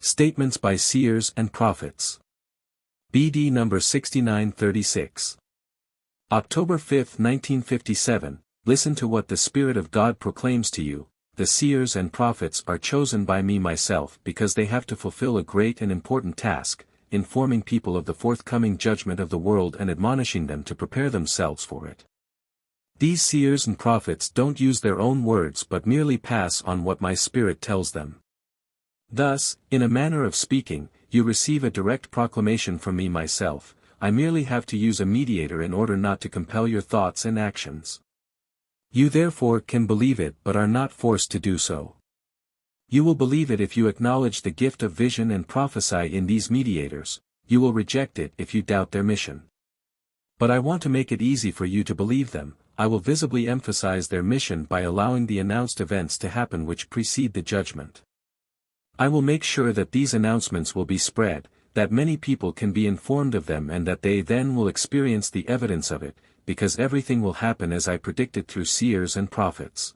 Statements by Seers and Prophets. BD number 6936. October 5, 1957, listen to what the Spirit of God proclaims to you. The seers and prophets are chosen by me myself because they have to fulfill a great and important task, informing people of the forthcoming judgment of the world and admonishing them to prepare themselves for it. These seers and prophets don't use their own words but merely pass on what my Spirit tells them. Thus, in a manner of speaking, you receive a direct proclamation from me myself. I merely have to use a mediator in order not to compel your thoughts and actions. You therefore can believe it but are not forced to do so. You will believe it if you acknowledge the gift of vision and prophesy in these mediators. You will reject it if you doubt their mission. But I want to make it easy for you to believe them. I will visibly emphasize their mission by allowing the announced events to happen which precede the judgment. I will make sure that these announcements will be spread, that many people can be informed of them and that they then will experience the evidence of it, because everything will happen as I predicted through seers and prophets.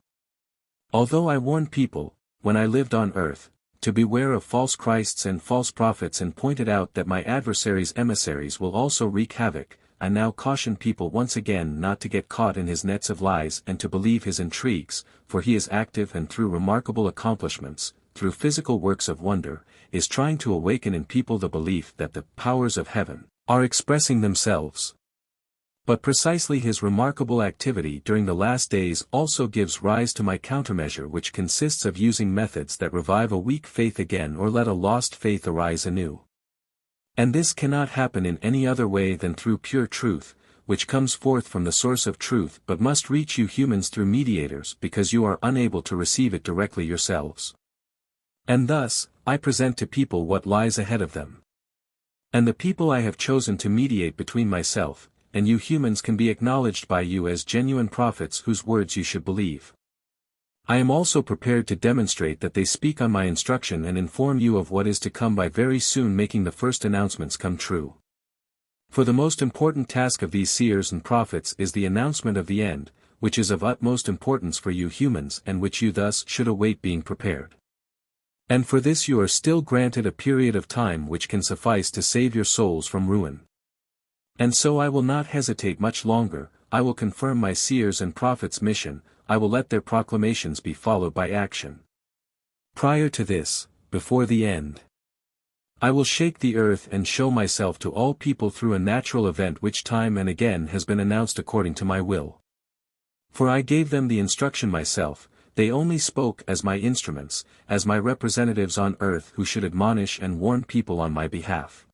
Although I warned people, when I lived on earth, to beware of false Christs and false prophets and pointed out that my adversary's emissaries will also wreak havoc, I now caution people once again not to get caught in his nets of lies and to believe his intrigues, for he is active and through remarkable accomplishments, through physical works of wonder, is trying to awaken in people the belief that the powers of heaven are expressing themselves. But precisely his remarkable activity during the last days also gives rise to my countermeasure, which consists of using methods that revive a weak faith again or let a lost faith arise anew. And this cannot happen in any other way than through pure truth, which comes forth from the source of truth but must reach you humans through mediators because you are unable to receive it directly yourselves. And thus, I present to people what lies ahead of them. And the people I have chosen to mediate between myself and you humans can be acknowledged by you as genuine prophets whose words you should believe. I am also prepared to demonstrate that they speak on my instruction and inform you of what is to come by very soon making the first announcements come true. For the most important task of these seers and prophets is the announcement of the end, which is of utmost importance for you humans and which you thus should await being prepared. And for this you are still granted a period of time which can suffice to save your souls from ruin. And so I will not hesitate much longer, I will confirm my seers and prophets' mission, I will let their proclamations be followed by action. Prior to this, before the end, I will shake the earth and show myself to all people through a natural event which time and again has been announced according to my will. For I gave them the instruction myself. They only spoke as my instruments, as my representatives on earth who should admonish and warn people on my behalf.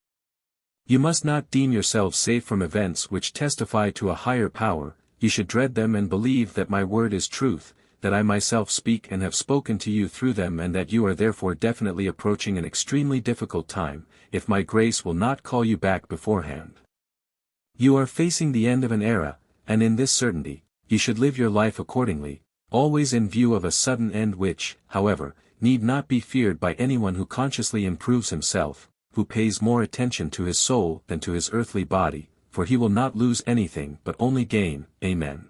You must not deem yourselves safe from events which testify to a higher power, you should dread them and believe that my word is truth, that I myself speak and have spoken to you through them and that you are therefore definitely approaching an extremely difficult time, if my grace will not call you back beforehand. You are facing the end of an era, and in this certainty, you should live your life accordingly, always in view of a sudden end which, however, need not be feared by anyone who consciously improves himself, who pays more attention to his soul than to his earthly body, for he will not lose anything but only gain. Amen.